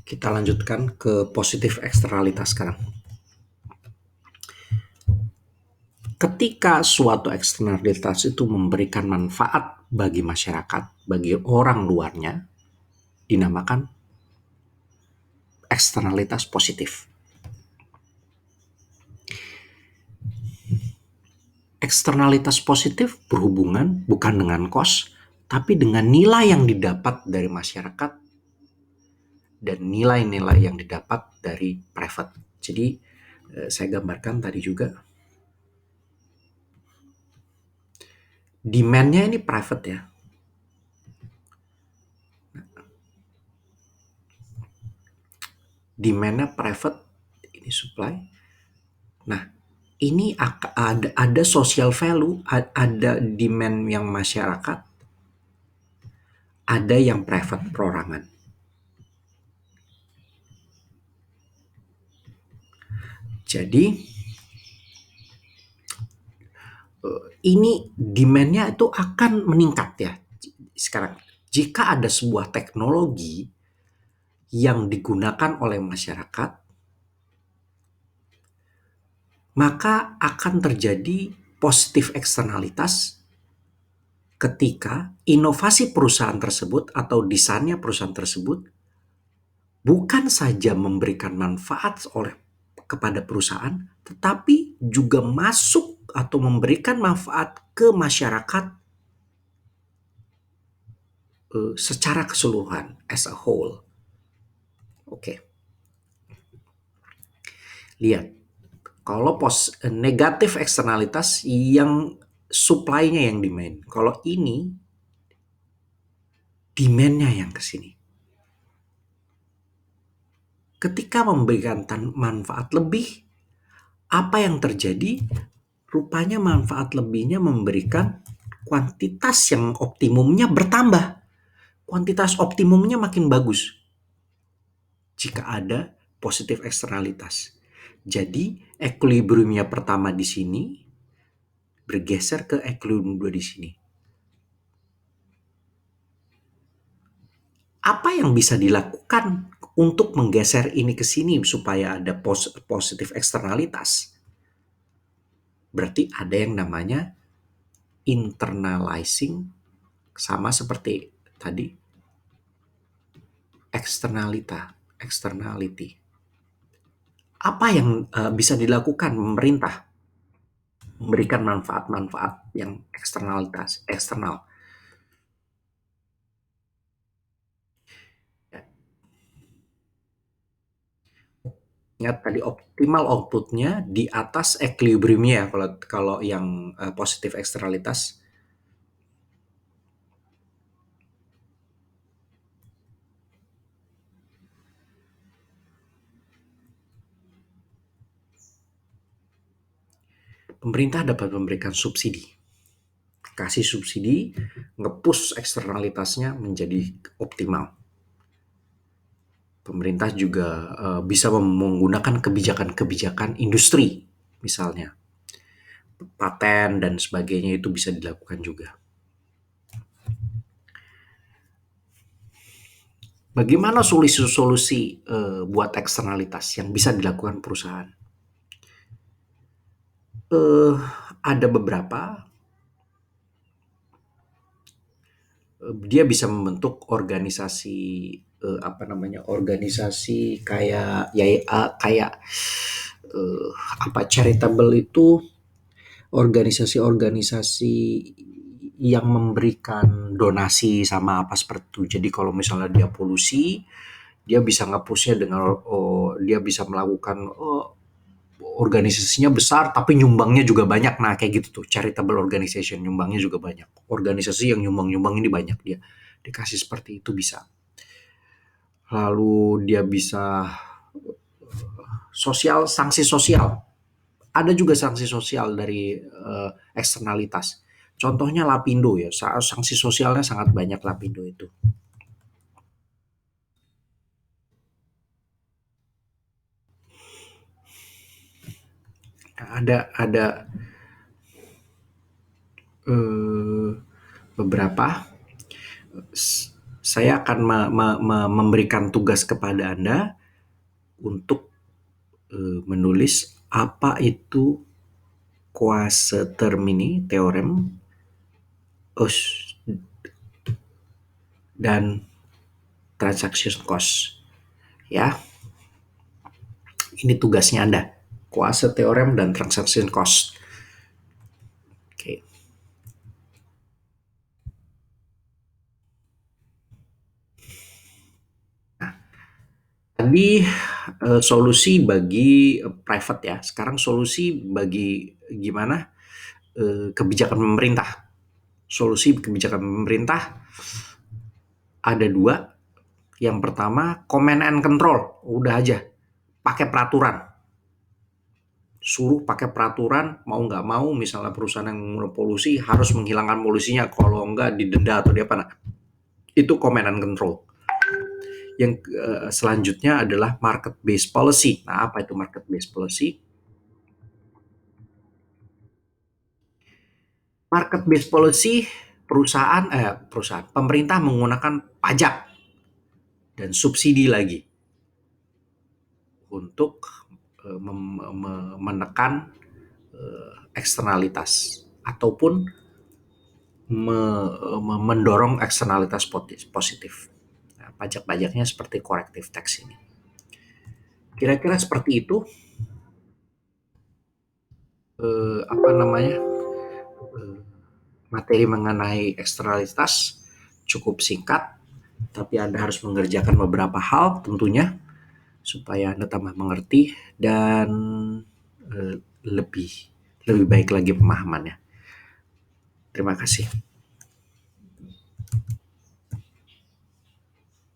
Kita lanjutkan ke positif eksternalitas sekarang. Ketika suatu eksternalitas itu memberikan manfaat bagi masyarakat, bagi orang luarnya, dinamakan eksternalitas positif. Eksternalitas positif berhubungan bukan dengan cost, tapi dengan nilai yang didapat dari masyarakat dan nilai-nilai yang didapat dari private. Jadi saya gambarkan tadi juga. Demand-nya ini private ya. Demand-nya private, ini supply. Nah, ini ada social value, ada demand yang masyarakat, ada yang private perorangan. Jadi ini demand-nya itu akan meningkat ya. Sekarang, jika ada sebuah teknologi yang digunakan oleh masyarakat, maka akan terjadi positif eksternalitas ketika inovasi perusahaan tersebut atau desainnya perusahaan tersebut bukan saja memberikan manfaat kepada perusahaan, tetapi juga masuk atau memberikan manfaat ke masyarakat secara keseluruhan, as a whole. Oke. Lihat, kalau negatif eksternalitas yang supply-nya yang demand. Kalau ini demand-nya yang ke sini. Ketika memberikan manfaat lebih, apa yang terjadi? Rupanya manfaat lebihnya memberikan kuantitas yang optimumnya bertambah. Kuantitas optimumnya makin bagus jika ada positif eksternalitas. Jadi equilibriumnya pertama di sini bergeser ke equilibrium 2 di sini. Apa yang bisa dilakukan untuk menggeser ini ke sini supaya ada positif eksternalitas? Berarti ada yang namanya internalizing, sama seperti tadi externality. Apa yang bisa dilakukan pemerintah? Memberikan manfaat-manfaat yang eksternal. Ingat tadi optimal outputnya di atas equilibriumnya ya, kalau yang positif eksternalitas. Pemerintah dapat memberikan subsidi. Kasih subsidi, nge-push eksternalitasnya menjadi optimal. Pemerintah juga bisa menggunakan kebijakan-kebijakan industri, misalnya paten dan sebagainya, itu bisa dilakukan juga. Bagaimana solusi-solusi buat eksternalitas yang bisa dilakukan perusahaan? Ada beberapa. Dia bisa membentuk organisasi organisasi kayak charitable, itu organisasi-organisasi yang memberikan donasi sama apa seperti itu. Jadi kalau misalnya dia polusi, dia bisa nge-push-nya dengan dia bisa melakukan organisasinya besar tapi nyumbangnya juga banyak. Nah, kayak gitu tuh, charitable organization, nyumbangnya juga banyak. Organisasi yang nyumbang-nyumbang ini banyak, dia dikasih seperti itu bisa. Lalu dia bisa sanksi sosial. Ada juga sanksi sosial dari eksternalitas. Contohnya Lapindo ya, sanksi sosialnya sangat banyak Lapindo itu. Ada beberapa. saya akan memberikan tugas kepada Anda untuk menulis apa itu quasi-termini teorem dan transaction cost. Ya, ini tugasnya Anda. Quasi-teorem dan transaction cost. Oke. Nah, tadi solusi bagi private ya. Sekarang solusi bagi gimana kebijakan pemerintah. Solusi kebijakan pemerintah ada dua. Yang pertama, command and control. Udah aja, pakai peraturan. Suruh pakai peraturan, mau nggak mau, misalnya perusahaan yang mengurang polusi harus menghilangkan polusinya. Kalau nggak didenda atau dia apa. Nah, itu command and control. Yang selanjutnya adalah market based policy. Nah, apa itu market based policy? Market based policy perusahaan pemerintah menggunakan pajak dan subsidi lagi untuk menekan eksternalitas ataupun mendorong eksternalitas positif. Nah, pajak-pajaknya seperti corrective tax ini. Kira-kira seperti itu. Apa namanya? Materi mengenai eksternalitas cukup singkat, tapi Anda harus mengerjakan beberapa hal tentunya supaya Anda tambah mengerti dan lebih baik lagi pemahamannya. Terima kasih.